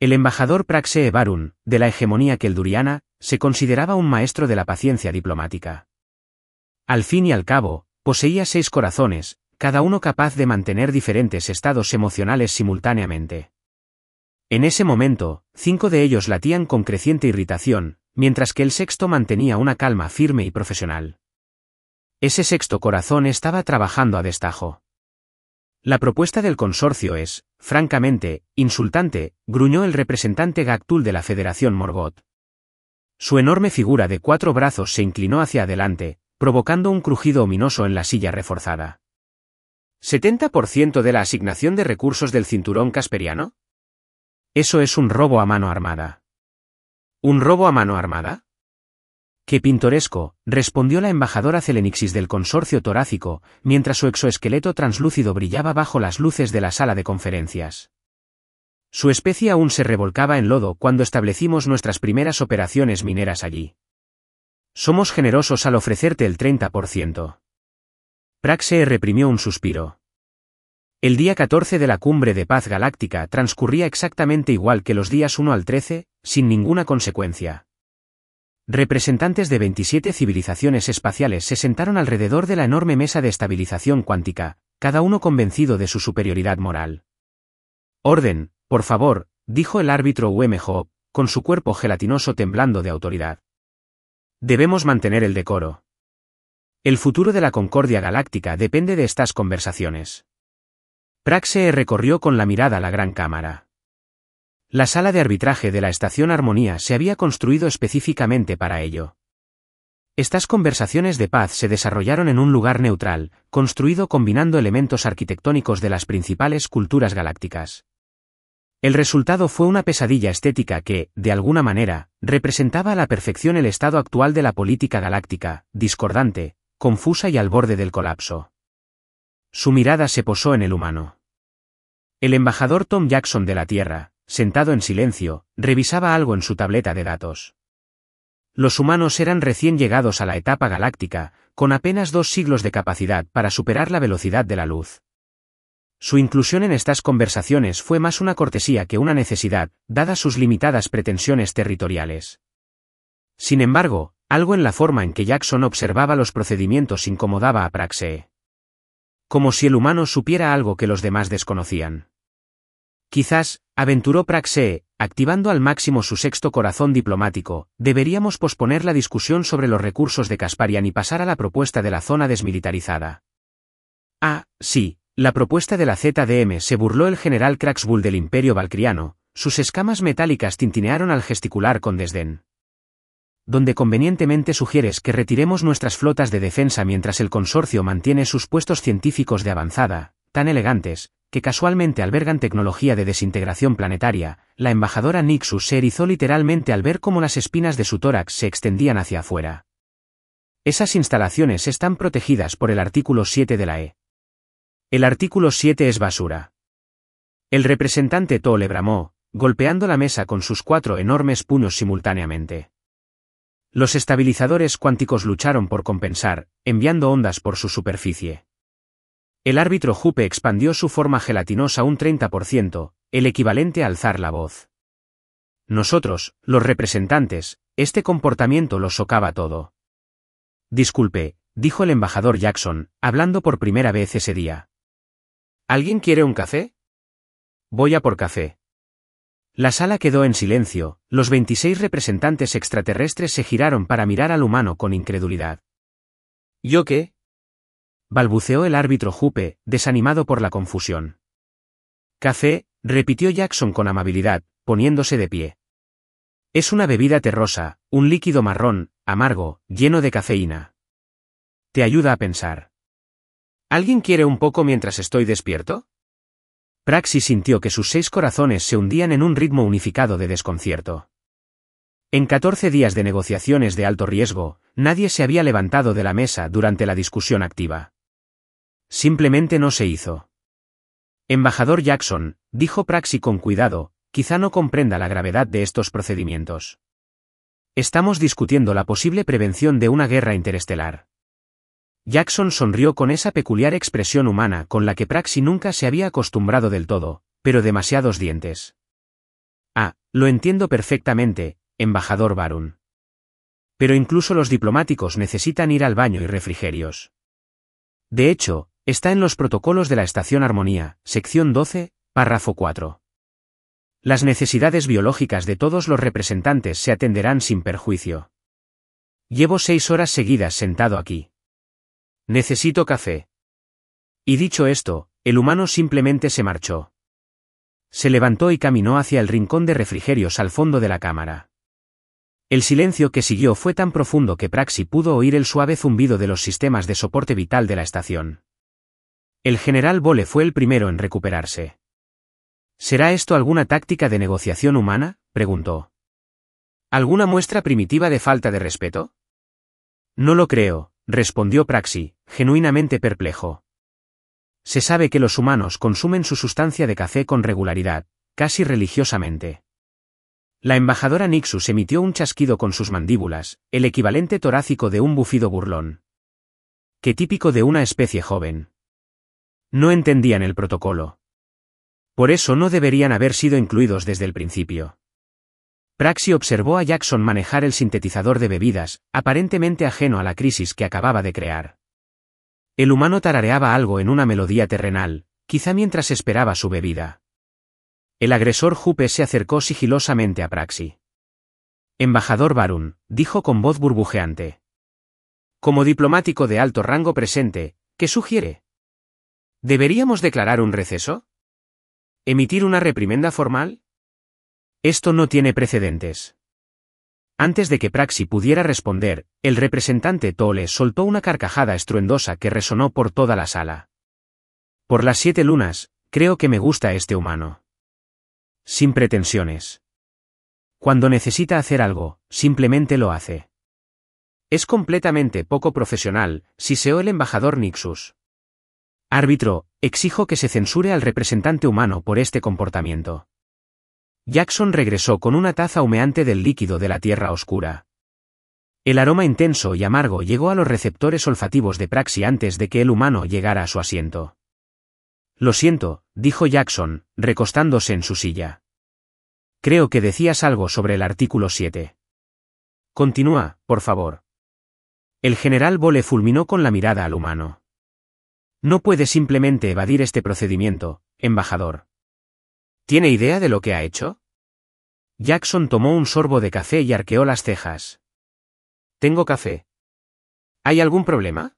El embajador Praxee Barun, de la hegemonía kelduriana, se consideraba un maestro de la paciencia diplomática. Al fin y al cabo, poseía 6 corazones, cada uno capaz de mantener diferentes estados emocionales simultáneamente. En ese momento, 5 de ellos latían con creciente irritación, mientras que el sexto mantenía una calma firme y profesional. Ese sexto corazón estaba trabajando a destajo. La propuesta del consorcio es, francamente, insultante, gruñó el representante Gaktul de la Federación Morgoth. Su enorme figura de 4 brazos se inclinó hacia adelante, provocando un crujido ominoso en la silla reforzada. ¿70% de la asignación de recursos del cinturón casperiano? Eso es un robo a mano armada. ¿Un robo a mano armada? ¡Qué pintoresco!, respondió la embajadora Celenixis del consorcio torácico, mientras su exoesqueleto translúcido brillaba bajo las luces de la sala de conferencias. Su especie aún se revolcaba en lodo cuando establecimos nuestras primeras operaciones mineras allí. Somos generosos al ofrecerte el 30%. Praxee reprimió un suspiro. El día 14 de la Cumbre de Paz Galáctica transcurría exactamente igual que los días 1 al 13, sin ninguna consecuencia. Representantes de 27 civilizaciones espaciales se sentaron alrededor de la enorme mesa de estabilización cuántica, cada uno convencido de su superioridad moral. Orden, por favor, dijo el árbitro UMJ, con su cuerpo gelatinoso temblando de autoridad. Debemos mantener el decoro. El futuro de la concordia galáctica depende de estas conversaciones. Praxee recorrió con la mirada la gran cámara. La sala de arbitraje de la Estación Armonía se había construido específicamente para ello. Estas conversaciones de paz se desarrollaron en un lugar neutral, construido combinando elementos arquitectónicos de las principales culturas galácticas. El resultado fue una pesadilla estética que, de alguna manera, representaba a la perfección el estado actual de la política galáctica, discordante, confusa y al borde del colapso. Su mirada se posó en el humano. El embajador Tom Jackson de la Tierra, sentado en silencio, revisaba algo en su tableta de datos. Los humanos eran recién llegados a la etapa galáctica, con apenas 2 siglos de capacidad para superar la velocidad de la luz. Su inclusión en estas conversaciones fue más una cortesía que una necesidad, dadas sus limitadas pretensiones territoriales. Sin embargo, algo en la forma en que Jackson observaba los procedimientos incomodaba a Praxee. Como si el humano supiera algo que los demás desconocían. Quizás, aventuró Praxee, activando al máximo su sexto corazón diplomático, deberíamos posponer la discusión sobre los recursos de Casparian y pasar a la propuesta de la zona desmilitarizada. Ah, sí, la propuesta de la ZDM, se burló el general Kraxbull del Imperio Valcriano, sus escamas metálicas tintinearon al gesticular con desdén. Donde convenientemente sugieres que retiremos nuestras flotas de defensa mientras el consorcio mantiene sus puestos científicos de avanzada, tan elegantes, que casualmente albergan tecnología de desintegración planetaria, la embajadora Nixus se erizó literalmente al ver cómo las espinas de su tórax se extendían hacia afuera. Esas instalaciones están protegidas por el artículo 7 de la E. El artículo 7 es basura. El representante Tole bramó, golpeando la mesa con sus 4 enormes puños simultáneamente. Los estabilizadores cuánticos lucharon por compensar, enviando ondas por su superficie. El árbitro Jupe expandió su forma gelatinosa un 30%, el equivalente a alzar la voz. Nosotros, los representantes, este comportamiento lo socava todo. Disculpe, dijo el embajador Jackson, hablando por primera vez ese día. ¿Alguien quiere un café? Voy a por café. La sala quedó en silencio, los 26 representantes extraterrestres se giraron para mirar al humano con incredulidad. ¿Yo qué? Balbuceó el árbitro Jupe, desanimado por la confusión. Café, repitió Jackson con amabilidad, poniéndose de pie. Es una bebida terrosa, un líquido marrón, amargo, lleno de cafeína. Te ayuda a pensar. ¿Alguien quiere un poco mientras estoy despierto? Praxi sintió que sus 6 corazones se hundían en un ritmo unificado de desconcierto. En 14 días de negociaciones de alto riesgo, nadie se había levantado de la mesa durante la discusión activa. Simplemente no se hizo. Embajador Jackson, dijo Praxi con cuidado, quizá no comprenda la gravedad de estos procedimientos. Estamos discutiendo la posible prevención de una guerra interestelar. Jackson sonrió con esa peculiar expresión humana con la que Praxi nunca se había acostumbrado del todo, pero demasiados dientes. Ah, Lo entiendo perfectamente, embajador Barun. Pero incluso los diplomáticos necesitan ir al baño y refrigerios. De hecho, está en los protocolos de la Estación Armonía, sección 12, párrafo 4. Las necesidades biológicas de todos los representantes se atenderán sin perjuicio. Llevo 6 horas seguidas sentado aquí. Necesito café. Y dicho esto, el humano simplemente se marchó. Se levantó y caminó hacia el rincón de refrigerios al fondo de la cámara. El silencio que siguió fue tan profundo que Praxi pudo oír el suave zumbido de los sistemas de soporte vital de la estación. El general Vole fue el primero en recuperarse. ¿Será esto alguna táctica de negociación humana?, preguntó. ¿Alguna muestra primitiva de falta de respeto? No lo creo, respondió Praxi, genuinamente perplejo. Se sabe que los humanos consumen su sustancia de café con regularidad, casi religiosamente. La embajadora Nixus emitió un chasquido con sus mandíbulas, el equivalente torácico de un bufido burlón. Qué típico de una especie joven. No entendían el protocolo. Por eso no deberían haber sido incluidos desde el principio. Praxi observó a Jackson manejar el sintetizador de bebidas, aparentemente ajeno a la crisis que acababa de crear. El humano tarareaba algo en una melodía terrenal, quizá mientras esperaba su bebida. El agresor Jupe se acercó sigilosamente a Praxi. Embajador Barun, dijo con voz burbujeante. Como diplomático de alto rango presente, ¿qué sugiere? ¿Deberíamos declarar un receso? ¿Emitir una reprimenda formal? Esto no tiene precedentes. Antes de que Praxi pudiera responder, el representante Tole soltó una carcajada estruendosa que resonó por toda la sala. Por las 7 lunas, creo que me gusta este humano. Sin pretensiones. Cuando necesita hacer algo, simplemente lo hace. Es completamente poco profesional, siseó el embajador Nixus. Árbitro, exijo que se censure al representante humano por este comportamiento. Jackson regresó con una taza humeante del líquido de la tierra oscura. El aroma intenso y amargo llegó a los receptores olfativos de Praxi antes de que el humano llegara a su asiento. Lo siento, dijo Jackson, recostándose en su silla. Creo que decías algo sobre el artículo 7. Continúa, por favor. El general Vole fulminó con la mirada al humano. No puede simplemente evadir este procedimiento, embajador. ¿Tiene idea de lo que ha hecho? Jackson tomó un sorbo de café y arqueó las cejas. Tengo café. ¿Hay algún problema?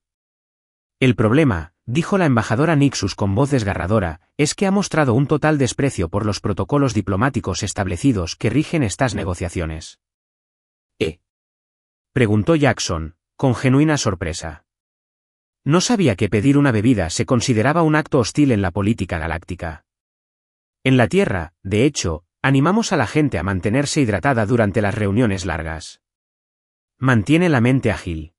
El problema, dijo la embajadora Nixus con voz desgarradora, es que ha mostrado un total desprecio por los protocolos diplomáticos establecidos que rigen estas negociaciones. Preguntó Jackson, con genuina sorpresa. No sabía que pedir una bebida se consideraba un acto hostil en la política galáctica. En la Tierra, de hecho, animamos a la gente a mantenerse hidratada durante las reuniones largas. Mantiene la mente ágil.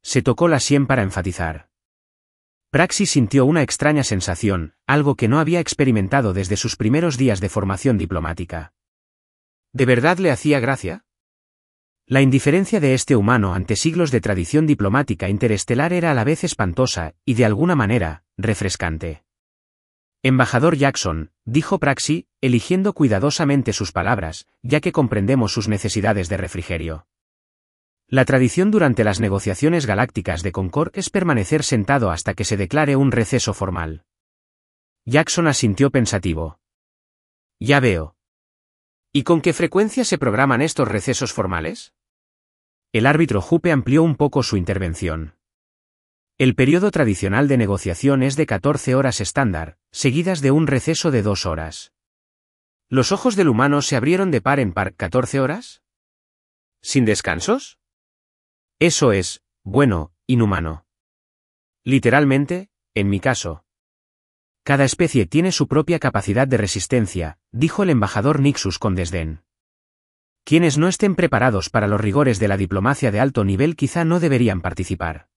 Se tocó la sien para enfatizar. Praxi sintió una extraña sensación, algo que no había experimentado desde sus primeros días de formación diplomática. ¿De verdad le hacía gracia? La indiferencia de este humano ante siglos de tradición diplomática interestelar era a la vez espantosa, y de alguna manera, refrescante. Embajador Jackson, dijo Praxi, eligiendo cuidadosamente sus palabras, ya que comprendemos sus necesidades de refrigerio. La tradición durante las negociaciones galácticas de Concord es permanecer sentado hasta que se declare un receso formal. Jackson asintió pensativo. Ya veo. ¿Y con qué frecuencia se programan estos recesos formales? El árbitro Jupe amplió un poco su intervención. El periodo tradicional de negociación es de 14 horas estándar, seguidas de un receso de 2 horas. ¿Los ojos del humano se abrieron de par en par 14 horas? ¿Sin descansos? Eso es, bueno, inhumano. Literalmente, en mi caso. Cada especie tiene su propia capacidad de resistencia, dijo el embajador Nixus con desdén. Quienes no estén preparados para los rigores de la diplomacia de alto nivel quizá no deberían participar.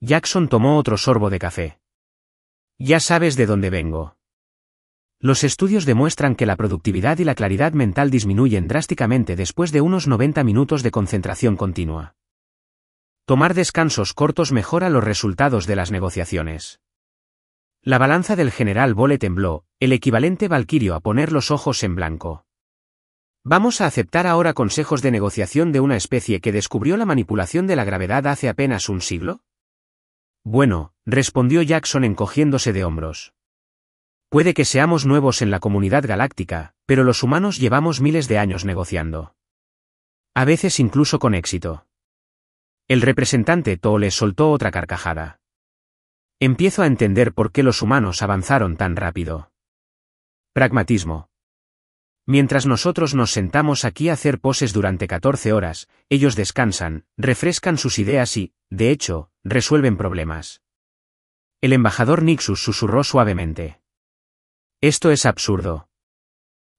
Jackson tomó otro sorbo de café. Ya sabes de dónde vengo. Los estudios demuestran que la productividad y la claridad mental disminuyen drásticamente después de unos 90 minutos de concentración continua. Tomar descansos cortos mejora los resultados de las negociaciones. La balanza del general Vole tembló, el equivalente valquirio a poner los ojos en blanco. ¿Vamos a aceptar ahora consejos de negociación de una especie que descubrió la manipulación de la gravedad hace apenas un siglo? Bueno, respondió Jackson encogiéndose de hombros. Puede que seamos nuevos en la comunidad galáctica, pero los humanos llevamos miles de años negociando. A veces incluso con éxito. El representante Toole soltó otra carcajada. Empiezo a entender por qué los humanos avanzaron tan rápido. Pragmatismo. Mientras nosotros nos sentamos aquí a hacer poses durante 14 horas, ellos descansan, refrescan sus ideas y, de hecho, resuelven problemas. El embajador Nixus susurró suavemente. Esto es absurdo.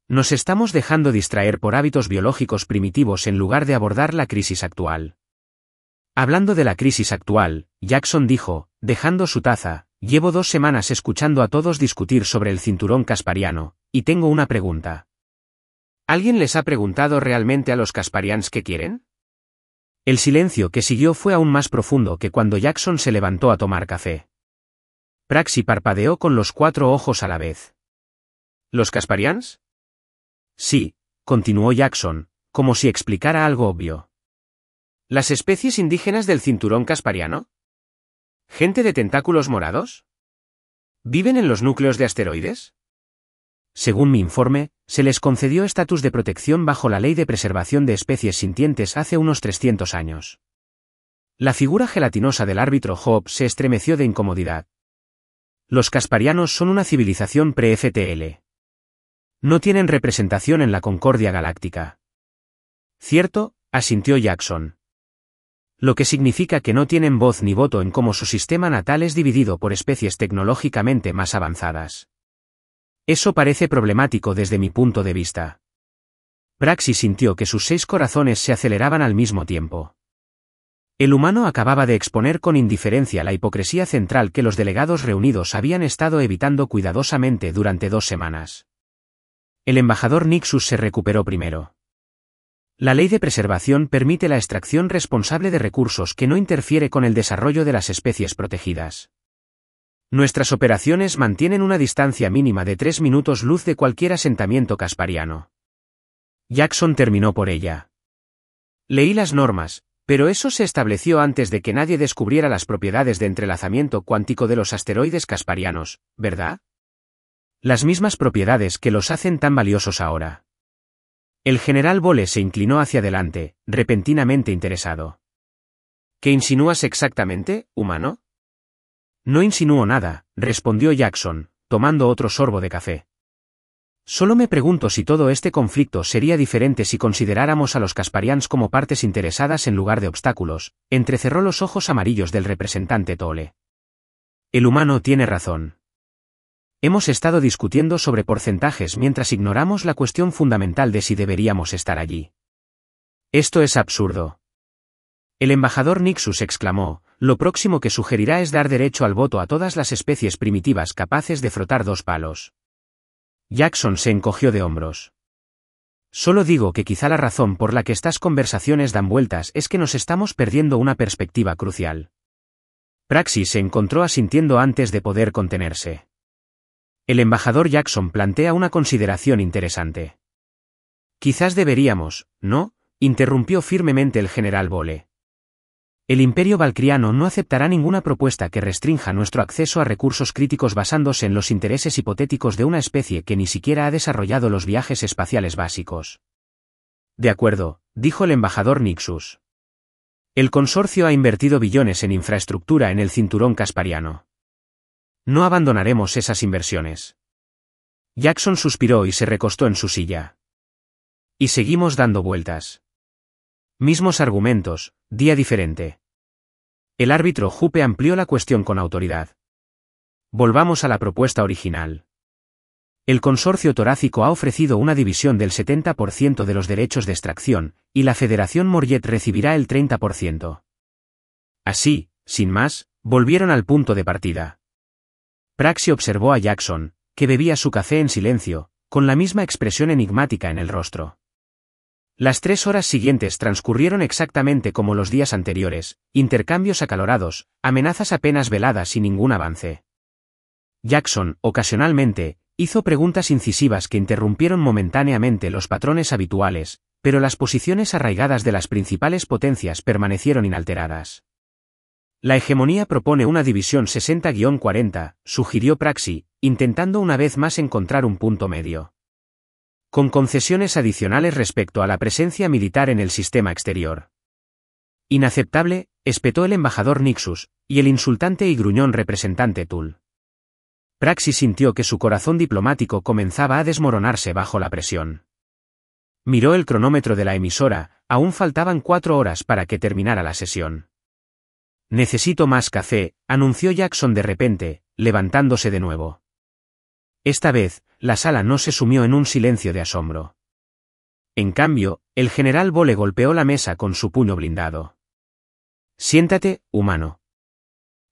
Nos estamos dejando distraer por hábitos biológicos primitivos en lugar de abordar la crisis actual. Hablando de la crisis actual, Jackson dijo, dejando su taza, llevo 2 semanas escuchando a todos discutir sobre el cinturón caspariano, y tengo una pregunta. ¿Alguien les ha preguntado realmente a los casparians qué quieren? El silencio que siguió fue aún más profundo que cuando Jackson se levantó a tomar café. Praxi parpadeó con los 4 ojos a la vez. ¿Los casparians? Sí, continuó Jackson, como si explicara algo obvio. ¿Las especies indígenas del cinturón caspariano? ¿Gente de tentáculos morados? ¿Viven en los núcleos de asteroides? Según mi informe, se les concedió estatus de protección bajo la Ley de Preservación de Especies Sintientes hace unos 300 años. La figura gelatinosa del árbitro Hobbes se estremeció de incomodidad. Los casparianos son una civilización pre-FTL. No tienen representación en la Concordia Galáctica. Cierto, asintió Jackson. Lo que significa que no tienen voz ni voto en cómo su sistema natal es dividido por especies tecnológicamente más avanzadas. Eso parece problemático desde mi punto de vista. Praxi sintió que sus 6 corazones se aceleraban al mismo tiempo. El humano acababa de exponer con indiferencia la hipocresía central que los delegados reunidos habían estado evitando cuidadosamente durante 2 semanas. El embajador Nixus se recuperó primero. La ley de preservación permite la extracción responsable de recursos que no interfiere con el desarrollo de las especies protegidas. Nuestras operaciones mantienen una distancia mínima de 3 minutos luz de cualquier asentamiento caspariano. Jackson terminó por ella. Leí las normas, pero eso se estableció antes de que nadie descubriera las propiedades de entrelazamiento cuántico de los asteroides casparianos, ¿verdad? Las mismas propiedades que los hacen tan valiosos ahora. El general Vole se inclinó hacia adelante, repentinamente interesado. ¿Qué insinúas exactamente, humano? No insinúo nada, respondió Jackson, tomando otro sorbo de café. Solo me pregunto si todo este conflicto sería diferente si consideráramos a los casparians como partes interesadas en lugar de obstáculos, entrecerró los ojos amarillos del representante Toole. El humano tiene razón. Hemos estado discutiendo sobre porcentajes mientras ignoramos la cuestión fundamental de si deberíamos estar allí. Esto es absurdo. El embajador Nixus exclamó, lo próximo que sugerirá es dar derecho al voto a todas las especies primitivas capaces de frotar 2 palos. Jackson se encogió de hombros. Solo digo que quizá la razón por la que estas conversaciones dan vueltas es que nos estamos perdiendo una perspectiva crucial. Praxi se encontró asintiendo antes de poder contenerse. El embajador Jackson plantea una consideración interesante. Quizás deberíamos, ¿no?, interrumpió firmemente el general Vole. El Imperio Valcriano no aceptará ninguna propuesta que restrinja nuestro acceso a recursos críticos basándose en los intereses hipotéticos de una especie que ni siquiera ha desarrollado los viajes espaciales básicos. De acuerdo, dijo el embajador Nixus. El consorcio ha invertido billones en infraestructura en el cinturón caspariano. No abandonaremos esas inversiones. Jackson suspiró y se recostó en su silla. Y seguimos dando vueltas. Mismos argumentos, día diferente. El árbitro Jupe amplió la cuestión con autoridad. Volvamos a la propuesta original. El consorcio torácico ha ofrecido una división del 70% de los derechos de extracción, y la Federación Morjet recibirá el 30%. Así, sin más, volvieron al punto de partida. Praxi observó a Jackson, que bebía su café en silencio, con la misma expresión enigmática en el rostro. Las 3 horas siguientes transcurrieron exactamente como los días anteriores, intercambios acalorados, amenazas apenas veladas y ningún avance. Jackson, ocasionalmente, Hizo preguntas incisivas que interrumpieron momentáneamente los patrones habituales, pero las posiciones arraigadas de las principales potencias permanecieron inalteradas. La hegemonía propone una división 60-40, sugirió Praxi, intentando una vez más encontrar un punto medio. Con concesiones adicionales respecto a la presencia militar en el sistema exterior. Inaceptable, espetó el embajador Nixus, y el insultante y gruñón representante Tull. Praxi sintió que su corazón diplomático comenzaba a desmoronarse bajo la presión. Miró el cronómetro de la emisora, aún faltaban 4 horas para que terminara la sesión. Necesito más café, anunció Jackson de repente, levantándose de nuevo. Esta vez, la sala no se sumió en un silencio de asombro. En cambio, el general Vole golpeó la mesa con su puño blindado. Siéntate, humano.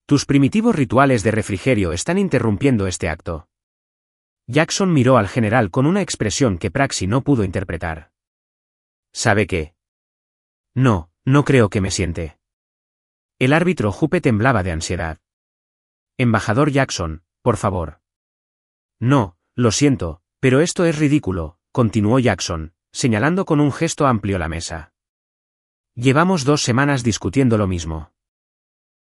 Tus primitivos rituales de refrigerio están interrumpiendo este acto. Jackson miró al general con una expresión que Praxi no pudo interpretar. ¿Sabe qué? No creo que me siente. El árbitro Jupe temblaba de ansiedad. Embajador Jackson, por favor. No, lo siento, pero esto es ridículo, continuó Jackson, señalando con un gesto amplio la mesa. Llevamos 2 semanas discutiendo lo mismo.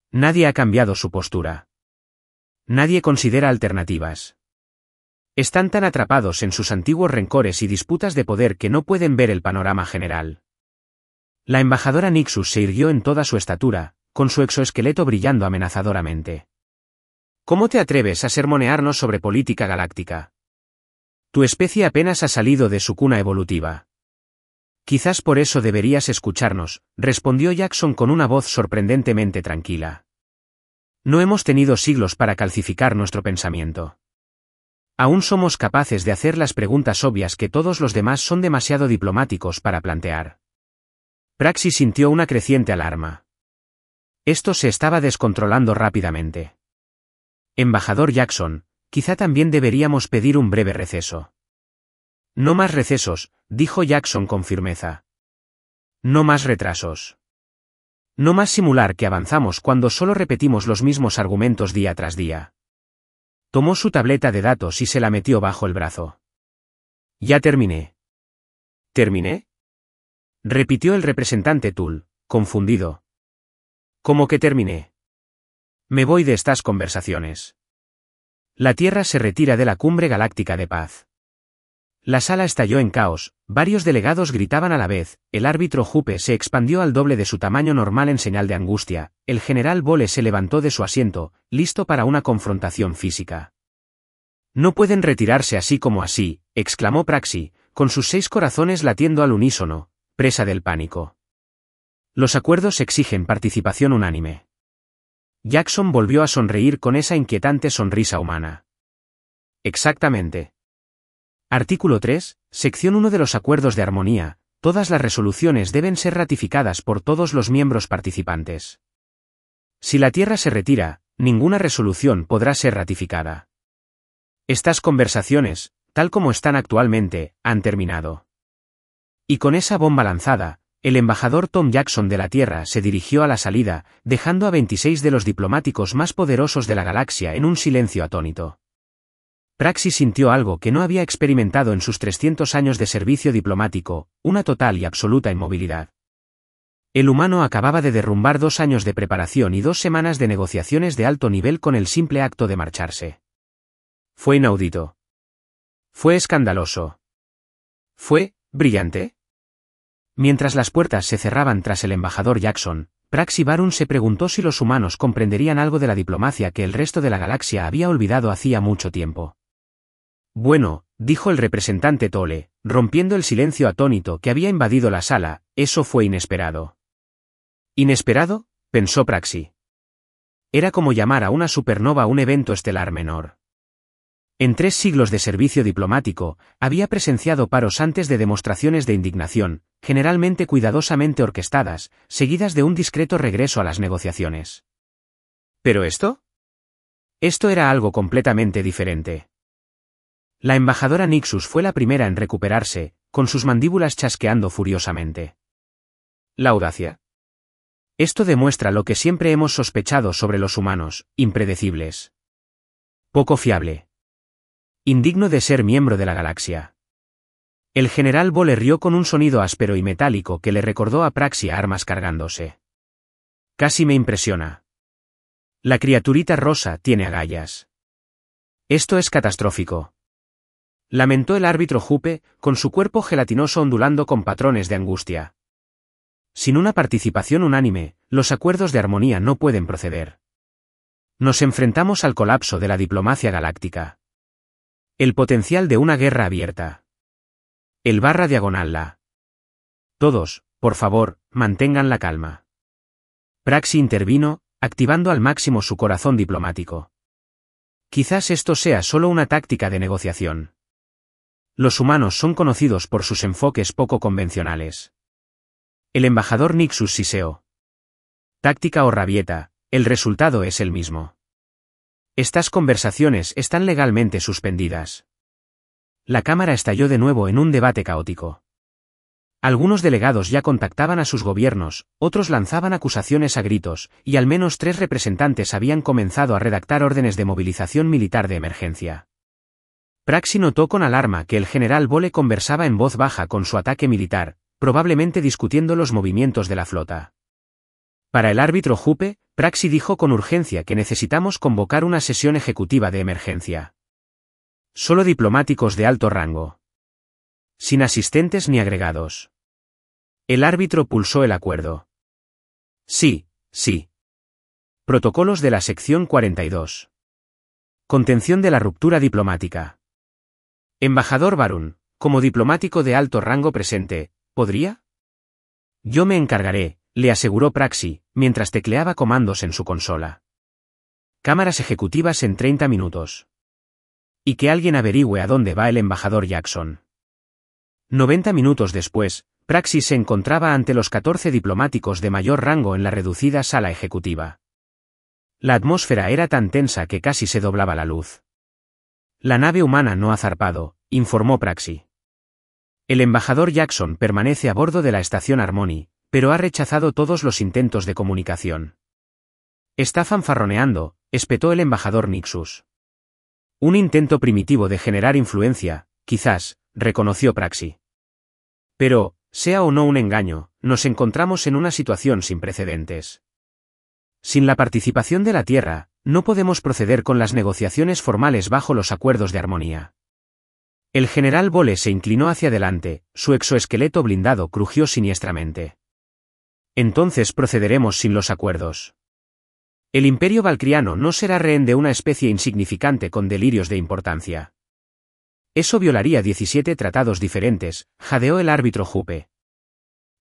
Nadie ha cambiado su postura. Nadie considera alternativas. Están tan atrapados en sus antiguos rencores y disputas de poder que no pueden ver el panorama general. La embajadora Nixus se irguió en toda su estatura, con su exoesqueleto brillando amenazadoramente. ¿Cómo te atreves a sermonearnos sobre política galáctica? Tu especie apenas ha salido de su cuna evolutiva. Quizás por eso deberías escucharnos, respondió Jackson con una voz sorprendentemente tranquila. No hemos tenido siglos para calcificar nuestro pensamiento. Aún somos capaces de hacer las preguntas obvias que todos los demás son demasiado diplomáticos para plantear. Praxi sintió una creciente alarma. Esto se estaba descontrolando rápidamente. Embajador Jackson, quizá también deberíamos pedir un breve receso. No más recesos, dijo Jackson con firmeza. No más retrasos. No más simular que avanzamos cuando solo repetimos los mismos argumentos día tras día. Tomó su tableta de datos y se la metió bajo el brazo. Ya terminé. ¿Terminé? Repitió el representante Tull, confundido. ¿Cómo que terminé? Me voy de estas conversaciones. La Tierra se retira de la Cumbre Galáctica de Paz. La sala estalló en caos, varios delegados gritaban a la vez, el árbitro Jupe se expandió al doble de su tamaño normal en señal de angustia, el general Vole se levantó de su asiento, listo para una confrontación física. No pueden retirarse así como así, exclamó Praxi, con sus 6 corazones latiendo al unísono, presa del pánico. Los acuerdos exigen participación unánime. Jackson volvió a sonreír con esa inquietante sonrisa humana. Exactamente. Artículo 3, sección 1 de los acuerdos de armonía, todas las resoluciones deben ser ratificadas por todos los miembros participantes. Si la Tierra se retira, ninguna resolución podrá ser ratificada. Estas conversaciones, tal como están actualmente, han terminado. Y con esa bomba lanzada, el embajador Tom Jackson de la Tierra se dirigió a la salida, dejando a 26 de los diplomáticos más poderosos de la galaxia en un silencio atónito. Praxi sintió algo que no había experimentado en sus 300 años de servicio diplomático, una total y absoluta inmovilidad. El humano acababa de derrumbar 2 años de preparación y 2 semanas de negociaciones de alto nivel con el simple acto de marcharse. Fue inaudito. Fue escandaloso. Fue brillante. Mientras las puertas se cerraban tras el embajador Jackson, Praxi Barun se preguntó si los humanos comprenderían algo de la diplomacia que el resto de la galaxia había olvidado hacía mucho tiempo. Bueno, dijo el representante Tole, rompiendo el silencio atónito que había invadido la sala, eso fue inesperado. ¿Inesperado?, pensó Praxi. Era como llamar a una supernova a un evento estelar menor. En 3 siglos de servicio diplomático, había presenciado paros antes de demostraciones de indignación, generalmente cuidadosamente orquestadas, seguidas de un discreto regreso a las negociaciones. ¿Pero esto? Esto era algo completamente diferente. La embajadora Nixus fue la primera en recuperarse, con sus mandíbulas chasqueando furiosamente. La audacia. Esto demuestra lo que siempre hemos sospechado sobre los humanos, impredecibles. Poco fiable. Indigno de ser miembro de la galaxia. El general Vole rió con un sonido áspero y metálico que le recordó a Praxi armas cargándose. Casi me impresiona. La criaturita rosa tiene agallas. Esto es catastrófico. Lamentó el árbitro Jupe, con su cuerpo gelatinoso ondulando con patrones de angustia. Sin una participación unánime, los acuerdos de armonía no pueden proceder. Nos enfrentamos al colapso de la diplomacia galáctica. El potencial de una guerra abierta. El barra diagonal la. Todos, por favor, mantengan la calma. Praxi intervino, activando al máximo su corazón diplomático. Quizás esto sea solo una táctica de negociación. Los humanos son conocidos por sus enfoques poco convencionales. El embajador Nixus siseó. Táctica o rabieta, el resultado es el mismo. Estas conversaciones están legalmente suspendidas. La Cámara estalló de nuevo en un debate caótico. Algunos delegados ya contactaban a sus gobiernos, otros lanzaban acusaciones a gritos, y al menos 3 representantes habían comenzado a redactar órdenes de movilización militar de emergencia. Praxi notó con alarma que el general Vole conversaba en voz baja con su ataque militar, probablemente discutiendo los movimientos de la flota. Para el árbitro Jupe, Praxi dijo con urgencia que necesitamos convocar una sesión ejecutiva de emergencia. Solo diplomáticos de alto rango. Sin asistentes ni agregados. El árbitro pulsó el acuerdo. Sí, sí. Protocolos de la sección 42. Contención de la ruptura diplomática. Embajador Barun, como diplomático de alto rango presente, ¿podría? Yo me encargaré, le aseguró Praxi, mientras tecleaba comandos en su consola. Cámaras ejecutivas en 30 minutos. Y que alguien averigüe a dónde va el embajador Jackson. 90 minutos después, Praxi se encontraba ante los 14 diplomáticos de mayor rango en la reducida sala ejecutiva. La atmósfera era tan tensa que casi se doblaba la luz. La nave humana no ha zarpado, informó Praxi. El embajador Jackson permanece a bordo de la estación Harmony, pero ha rechazado todos los intentos de comunicación. Está fanfarroneando, espetó el embajador Nixus. Un intento primitivo de generar influencia, quizás, reconoció Praxi. Pero, sea o no un engaño, nos encontramos en una situación sin precedentes. Sin la participación de la Tierra, no podemos proceder con las negociaciones formales bajo los acuerdos de armonía. El general Vole se inclinó hacia adelante, su exoesqueleto blindado crujió siniestramente. Entonces procederemos sin los acuerdos. El imperio valcriano no será rehén de una especie insignificante con delirios de importancia. Eso violaría 17 tratados diferentes, jadeó el árbitro Jupe.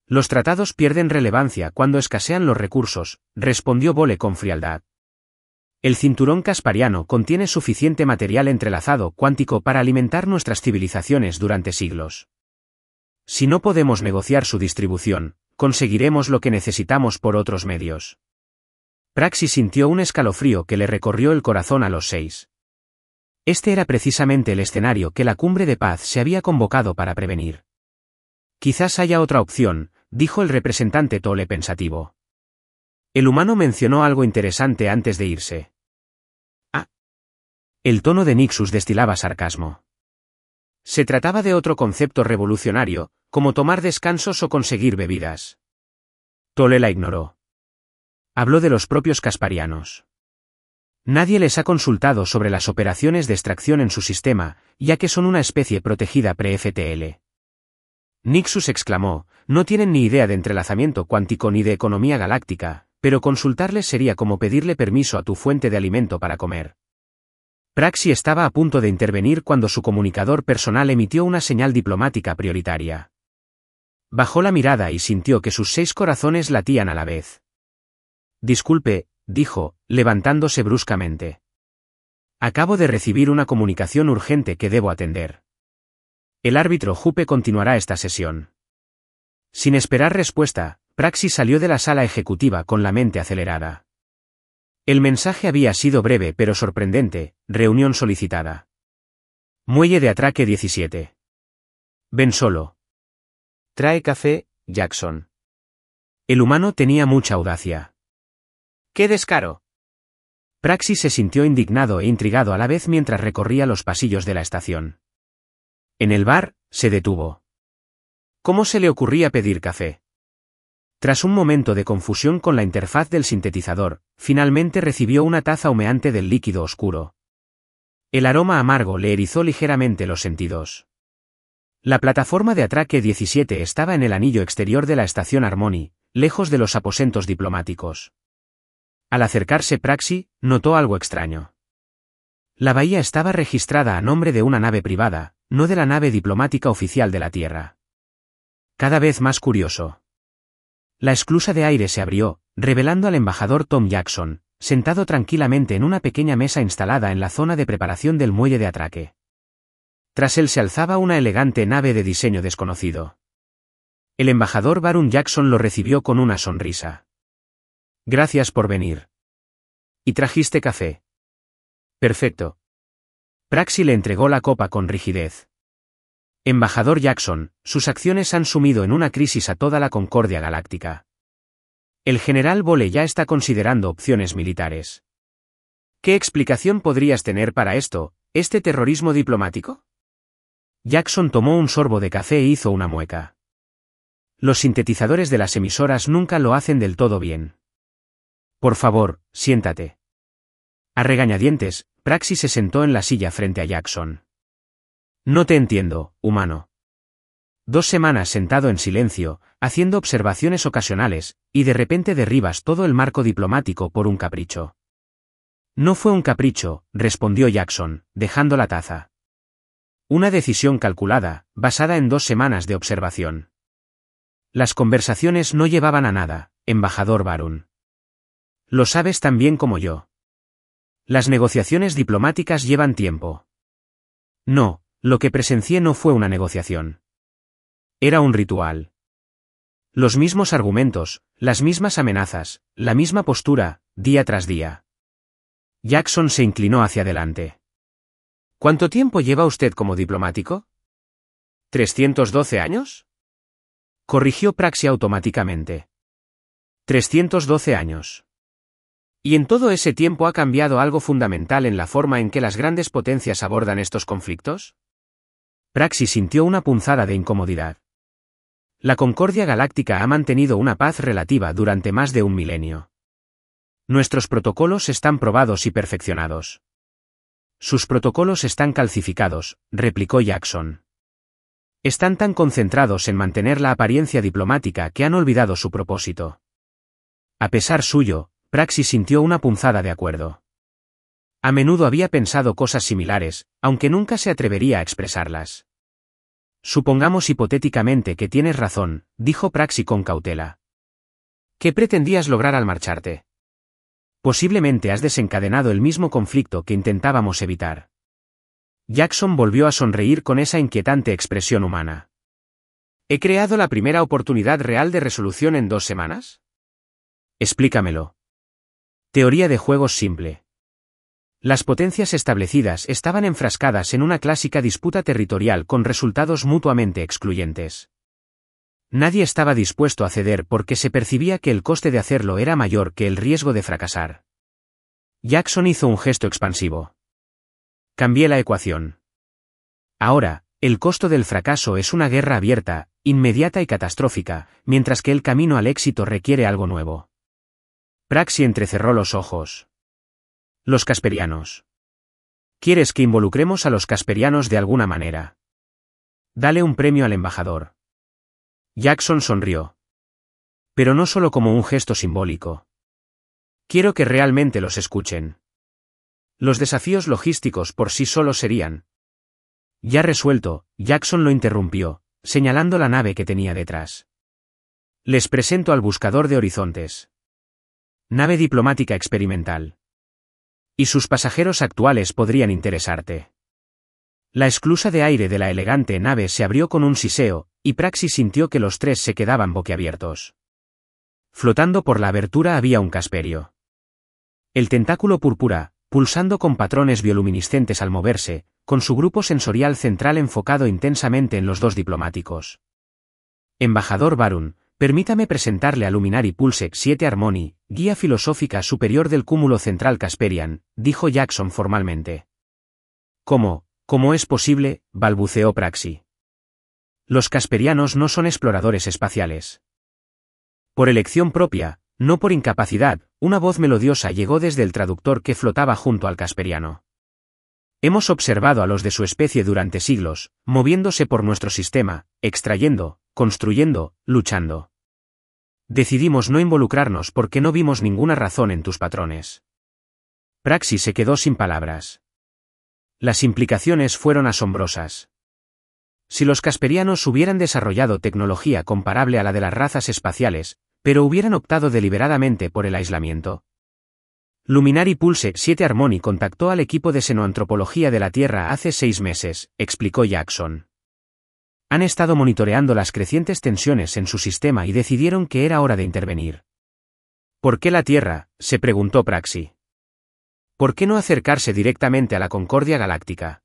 Los tratados pierden relevancia cuando escasean los recursos, respondió Vole con frialdad. El cinturón caspariano contiene suficiente material entrelazado cuántico para alimentar nuestras civilizaciones durante siglos. Si no podemos negociar su distribución, conseguiremos lo que necesitamos por otros medios. Praxi sintió un escalofrío que le recorrió el corazón a los 6. Este era precisamente el escenario que la cumbre de paz se había convocado para prevenir. Quizás haya otra opción, dijo el representante Tole pensativo. El humano mencionó algo interesante antes de irse. Ah. El tono de Nixus destilaba sarcasmo. Se trataba de otro concepto revolucionario, como tomar descansos o conseguir bebidas. Tole la ignoró. Habló de los propios casparianos. Nadie les ha consultado sobre las operaciones de extracción en su sistema, ya que son una especie protegida pre-FTL. Nixus exclamó, no tienen ni idea de entrelazamiento cuántico ni de economía galáctica, pero consultarles sería como pedirle permiso a tu fuente de alimento para comer. Praxi estaba a punto de intervenir cuando su comunicador personal emitió una señal diplomática prioritaria. Bajó la mirada y sintió que sus 6 corazones latían a la vez. Disculpe, dijo, levantándose bruscamente. Acabo de recibir una comunicación urgente que debo atender. El árbitro Jupe continuará esta sesión. Sin esperar respuesta, Praxi salió de la sala ejecutiva con la mente acelerada. El mensaje había sido breve pero sorprendente, reunión solicitada. Muelle de atraque 17. Ven solo. Trae café, Jackson. El humano tenía mucha audacia. ¡Qué descaro! Praxis se sintió indignado e intrigado a la vez mientras recorría los pasillos de la estación. En el bar, se detuvo. ¿Cómo se le ocurría pedir café? Tras un momento de confusión con la interfaz del sintetizador, finalmente recibió una taza humeante del líquido oscuro. El aroma amargo le erizó ligeramente los sentidos. La plataforma de atraque 17 estaba en el anillo exterior de la estación Harmony, lejos de los aposentos diplomáticos. Al acercarse Praxi, notó algo extraño. La bahía estaba registrada a nombre de una nave privada, no de la nave diplomática oficial de la Tierra. Cada vez más curioso. La esclusa de aire se abrió, revelando al embajador Tom Jackson, sentado tranquilamente en una pequeña mesa instalada en la zona de preparación del muelle de atraque. Tras él se alzaba una elegante nave de diseño desconocido. El embajador Baron Jackson lo recibió con una sonrisa. Gracias por venir. ¿Y trajiste café? Perfecto. Praxi le entregó la copa con rigidez. Embajador Jackson, sus acciones han sumido en una crisis a toda la Concordia Galáctica. El general Vole ya está considerando opciones militares. ¿Qué explicación podrías tener para esto, este terrorismo diplomático? Jackson tomó un sorbo de café e hizo una mueca. Los sintetizadores de las emisoras nunca lo hacen del todo bien. Por favor, siéntate. A regañadientes, Praxi se sentó en la silla frente a Jackson. No te entiendo, humano. 2 semanas sentado en silencio, haciendo observaciones ocasionales, y de repente derribas todo el marco diplomático por un capricho. No fue un capricho, respondió Jackson, dejando la taza. Una decisión calculada, basada en 2 semanas de observación. Las conversaciones no llevaban a nada, embajador Baron. Lo sabes tan bien como yo. Las negociaciones diplomáticas llevan tiempo. No, lo que presencié no fue una negociación. Era un ritual. Los mismos argumentos, las mismas amenazas, la misma postura, día tras día. Jackson se inclinó hacia adelante. ¿Cuánto tiempo lleva usted como diplomático? ¿312 años? Corrigió Praxi automáticamente. 312 años. ¿Y en todo ese tiempo ha cambiado algo fundamental en la forma en que las grandes potencias abordan estos conflictos? Praxi sintió una punzada de incomodidad. La Concordia Galáctica ha mantenido una paz relativa durante más de un milenio. Nuestros protocolos están probados y perfeccionados. Sus protocolos están calcificados, replicó Jackson. Están tan concentrados en mantener la apariencia diplomática que han olvidado su propósito. A pesar suyo, Praxi sintió una punzada de acuerdo. A menudo había pensado cosas similares, aunque nunca se atrevería a expresarlas. Supongamos hipotéticamente que tienes razón, dijo Praxi con cautela. ¿Qué pretendías lograr al marcharte? Posiblemente has desencadenado el mismo conflicto que intentábamos evitar. Jackson volvió a sonreír con esa inquietante expresión humana. ¿He creado la primera oportunidad real de resolución en 2 semanas? Explícamelo. Teoría de juegos simple. Las potencias establecidas estaban enfrascadas en una clásica disputa territorial con resultados mutuamente excluyentes. Nadie estaba dispuesto a ceder porque se percibía que el coste de hacerlo era mayor que el riesgo de fracasar. Jackson hizo un gesto expansivo. Cambié la ecuación. Ahora, el costo del fracaso es una guerra abierta, inmediata y catastrófica, mientras que el camino al éxito requiere algo nuevo. Praxi entrecerró los ojos. Los casperianos. ¿Quieres que involucremos a los casperianos de alguna manera? Dale un premio al embajador. Jackson sonrió. Pero no solo como un gesto simbólico. Quiero que realmente los escuchen. Los desafíos logísticos por sí solos serían. Ya resuelto, Jackson lo interrumpió, señalando la nave que tenía detrás. Les presento al buscador de horizontes. Nave diplomática experimental. Y sus pasajeros actuales podrían interesarte. La esclusa de aire de la elegante nave se abrió con un siseo, y Praxi sintió que los 3 se quedaban boquiabiertos. Flotando por la abertura había un casperio. El tentáculo púrpura, pulsando con patrones bioluminiscentes al moverse, con su grupo sensorial central enfocado intensamente en los 2 diplomáticos. Embajador Baron, permítame presentarle a Luminary Pulsec 7 Harmony, guía filosófica superior del cúmulo central Casperian, dijo Jackson formalmente. ¿Cómo es posible?, balbuceó Praxi. Los casperianos no son exploradores espaciales. Por elección propia, no por incapacidad, una voz melodiosa llegó desde el traductor que flotaba junto al casperiano. Hemos observado a los de su especie durante siglos, moviéndose por nuestro sistema, extrayendo, construyendo, luchando. Decidimos no involucrarnos porque no vimos ninguna razón en tus patrones. Praxi se quedó sin palabras. Las implicaciones fueron asombrosas. Si los casperianos hubieran desarrollado tecnología comparable a la de las razas espaciales, pero hubieran optado deliberadamente por el aislamiento. Luminary Pulsec 7 Harmony contactó al equipo de xenoantropología de la Tierra hace 6 meses, explicó Jackson. Han estado monitoreando las crecientes tensiones en su sistema y decidieron que era hora de intervenir. ¿Por qué la Tierra?, se preguntó Praxi. ¿Por qué no acercarse directamente a la Concordia Galáctica?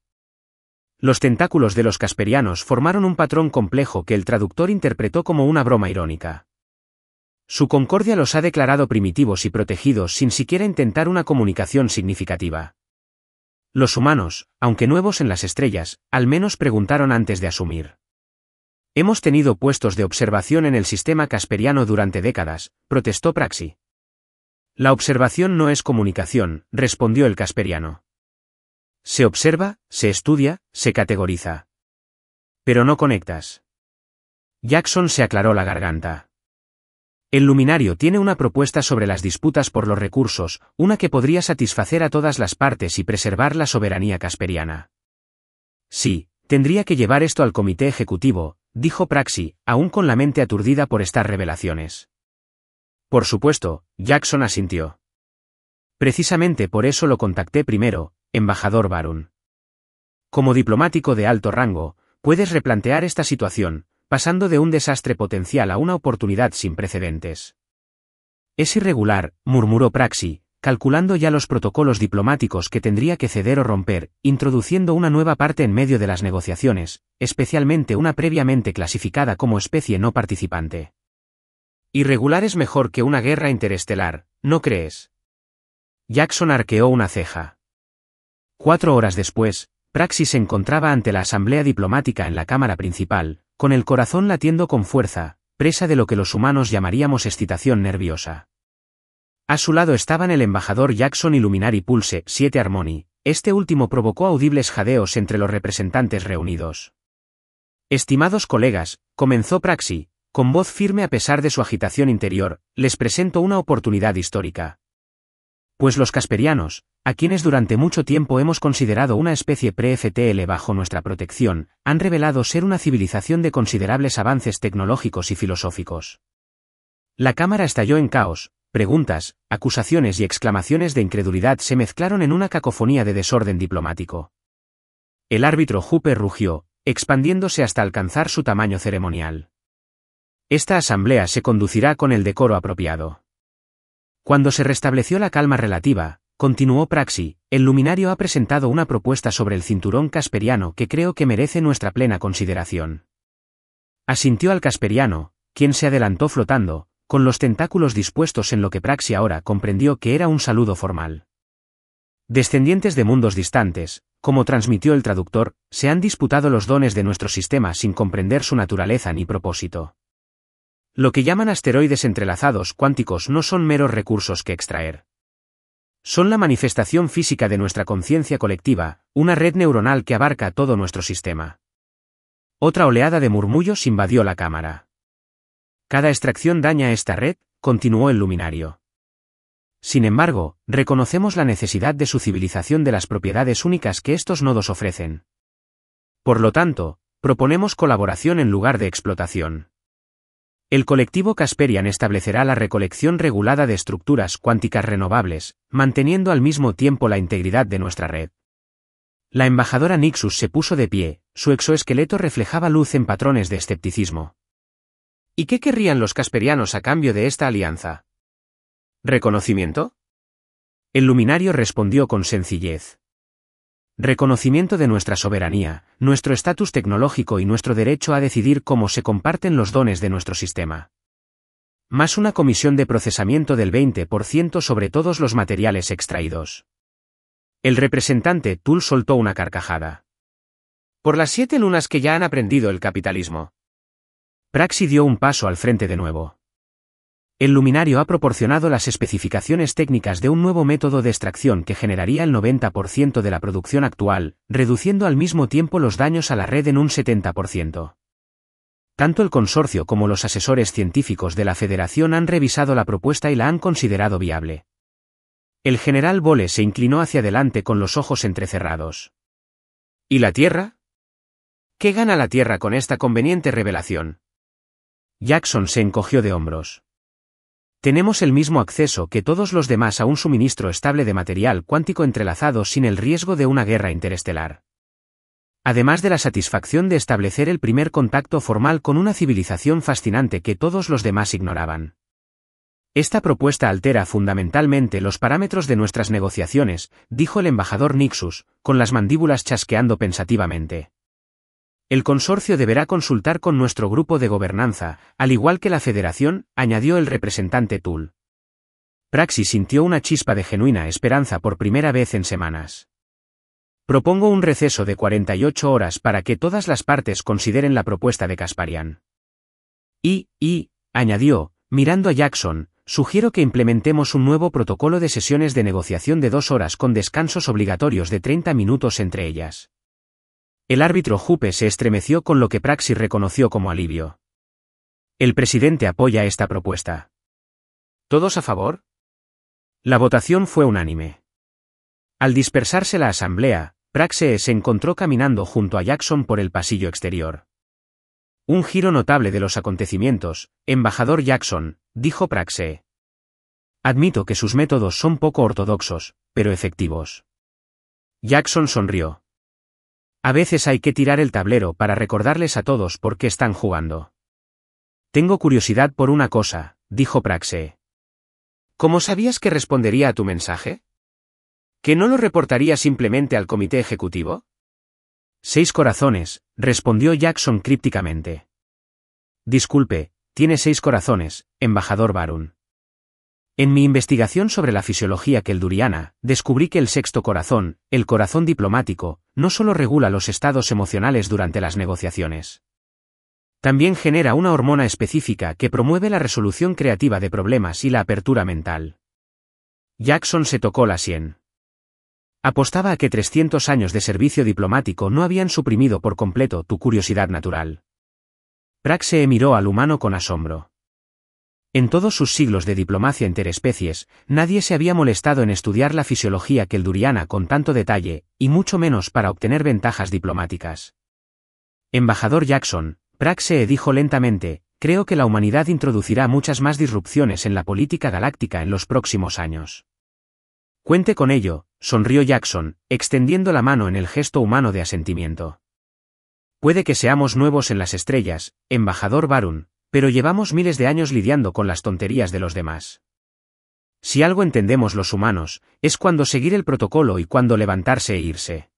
Los tentáculos de los casperianos formaron un patrón complejo que el traductor interpretó como una broma irónica. Su concordia los ha declarado primitivos y protegidos sin siquiera intentar una comunicación significativa. Los humanos, aunque nuevos en las estrellas, al menos preguntaron antes de asumir. Hemos tenido puestos de observación en el sistema casperiano durante décadas, protestó Praxi. La observación no es comunicación, respondió el casperiano. Se observa, se estudia, se categoriza. Pero no conectas. Jackson se aclaró la garganta. El luminario tiene una propuesta sobre las disputas por los recursos, una que podría satisfacer a todas las partes y preservar la soberanía casperiana. Sí, tendría que llevar esto al comité ejecutivo, dijo Praxi, aún con la mente aturdida por estas revelaciones. Por supuesto, Jackson asintió. Precisamente por eso lo contacté primero, embajador Barun. Como diplomático de alto rango, puedes replantear esta situación, pasando de un desastre potencial a una oportunidad sin precedentes. Es irregular, murmuró Praxi, calculando ya los protocolos diplomáticos que tendría que ceder o romper, introduciendo una nueva parte en medio de las negociaciones, especialmente una previamente clasificada como especie no participante. Irregular es mejor que una guerra interestelar, ¿no crees? Jackson arqueó una ceja. 4 horas después, Praxi se encontraba ante la asamblea diplomática en la cámara principal, con el corazón latiendo con fuerza, presa de lo que los humanos llamaríamos excitación nerviosa. A su lado estaban el embajador Jackson y Luminary Pulsec 7 Harmony, este último provocó audibles jadeos entre los representantes reunidos. Estimados colegas, comenzó Praxi, con voz firme a pesar de su agitación interior, les presento una oportunidad histórica. Pues los casperianos, a quienes durante mucho tiempo hemos considerado una especie pre-FTL bajo nuestra protección, han revelado ser una civilización de considerables avances tecnológicos y filosóficos. La cámara estalló en caos, preguntas, acusaciones y exclamaciones de incredulidad se mezclaron en una cacofonía de desorden diplomático. El árbitro Hooper rugió, expandiéndose hasta alcanzar su tamaño ceremonial. Esta asamblea se conducirá con el decoro apropiado. Cuando se restableció la calma relativa, continuó Praxi, el luminario ha presentado una propuesta sobre el cinturón casperiano que creo que merece nuestra plena consideración. Asintió al casperiano, quien se adelantó flotando, con los tentáculos dispuestos en lo que Praxi ahora comprendió que era un saludo formal. Descendientes de mundos distantes, como transmitió el traductor, se han disputado los dones de nuestro sistema sin comprender su naturaleza ni propósito. Lo que llaman asteroides entrelazados cuánticos no son meros recursos que extraer. Son la manifestación física de nuestra conciencia colectiva, una red neuronal que abarca todo nuestro sistema. Otra oleada de murmullos invadió la cámara. Cada extracción daña esta red, continuó el luminario. Sin embargo, reconocemos la necesidad de su civilización de las propiedades únicas que estos nodos ofrecen. Por lo tanto, proponemos colaboración en lugar de explotación. El colectivo Casperian establecerá la recolección regulada de estructuras cuánticas renovables, manteniendo al mismo tiempo la integridad de nuestra red. La embajadora Nixus se puso de pie, su exoesqueleto reflejaba luz en patrones de escepticismo. ¿Y qué querrían los casperianos a cambio de esta alianza? ¿Reconocimiento? El luminario respondió con sencillez. Reconocimiento de nuestra soberanía, nuestro estatus tecnológico y nuestro derecho a decidir cómo se comparten los dones de nuestro sistema. más una comisión de procesamiento del 20% sobre todos los materiales extraídos. El representante Tull soltó una carcajada. Por las 7 lunas que ya han aprendido el capitalismo. Praxi dio un paso al frente de nuevo. El luminario ha proporcionado las especificaciones técnicas de un nuevo método de extracción que generaría el 90% de la producción actual, reduciendo al mismo tiempo los daños a la red en un 70%. Tanto el consorcio como los asesores científicos de la Federación han revisado la propuesta y la han considerado viable. El general Vole se inclinó hacia adelante con los ojos entrecerrados. ¿Y la Tierra? ¿Qué gana la Tierra con esta conveniente revelación? Jackson se encogió de hombros. Tenemos el mismo acceso que todos los demás a un suministro estable de material cuántico entrelazado sin el riesgo de una guerra interestelar. Además de la satisfacción de establecer el primer contacto formal con una civilización fascinante que todos los demás ignoraban. Esta propuesta altera fundamentalmente los parámetros de nuestras negociaciones, dijo el embajador Nixus, con las mandíbulas chasqueando pensativamente. El consorcio deberá consultar con nuestro grupo de gobernanza, al igual que la Federación, añadió el representante Tull. Praxi sintió una chispa de genuina esperanza por primera vez en semanas. Propongo un receso de 48 horas para que todas las partes consideren la propuesta de Kasparian. Añadió, mirando a Jackson, sugiero que implementemos un nuevo protocolo de sesiones de negociación de 2 horas con descansos obligatorios de 30 minutos entre ellas. El árbitro Jupe se estremeció con lo que Praxi reconoció como alivio. El presidente apoya esta propuesta. ¿Todos a favor? La votación fue unánime. Al dispersarse la asamblea, Praxi se encontró caminando junto a Jackson por el pasillo exterior. Un giro notable de los acontecimientos, embajador Jackson, dijo Praxi. Admito que sus métodos son poco ortodoxos, pero efectivos. Jackson sonrió. A veces hay que tirar el tablero para recordarles a todos por qué están jugando. Tengo curiosidad por una cosa, dijo Praxi. ¿Cómo sabías que respondería a tu mensaje? ¿Que no lo reportaría simplemente al comité ejecutivo? 6 corazones, respondió Jackson crípticamente. Disculpe, tiene 6 corazones, embajador Barun. En mi investigación sobre la fisiología kelduriana, descubrí que el 6º corazón, el corazón diplomático, no solo regula los estados emocionales durante las negociaciones. También genera una hormona específica que promueve la resolución creativa de problemas y la apertura mental. Jackson se tocó la sien. Apostaba a que 300 años de servicio diplomático no habían suprimido por completo tu curiosidad natural. Praxi miró al humano con asombro. En todos sus siglos de diplomacia interespecies, nadie se había molestado en estudiar la fisiología kelduriana con tanto detalle, y mucho menos para obtener ventajas diplomáticas. Embajador Jackson, Praxi dijo lentamente, creo que la humanidad introducirá muchas más disrupciones en la política galáctica en los próximos años. Cuente con ello, sonrió Jackson, extendiendo la mano en el gesto humano de asentimiento. Puede que seamos nuevos en las estrellas, embajador Barun, pero llevamos miles de años lidiando con las tonterías de los demás. Si algo entendemos los humanos, es cuándo seguir el protocolo y cuándo levantarse e irse.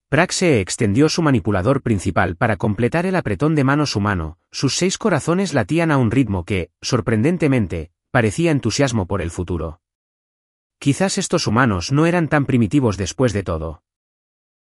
Praxi extendió su manipulador principal para completar el apretón de manos humano, sus 6 corazones latían a un ritmo que, sorprendentemente, parecía entusiasmo por el futuro. Quizás estos humanos no eran tan primitivos después de todo.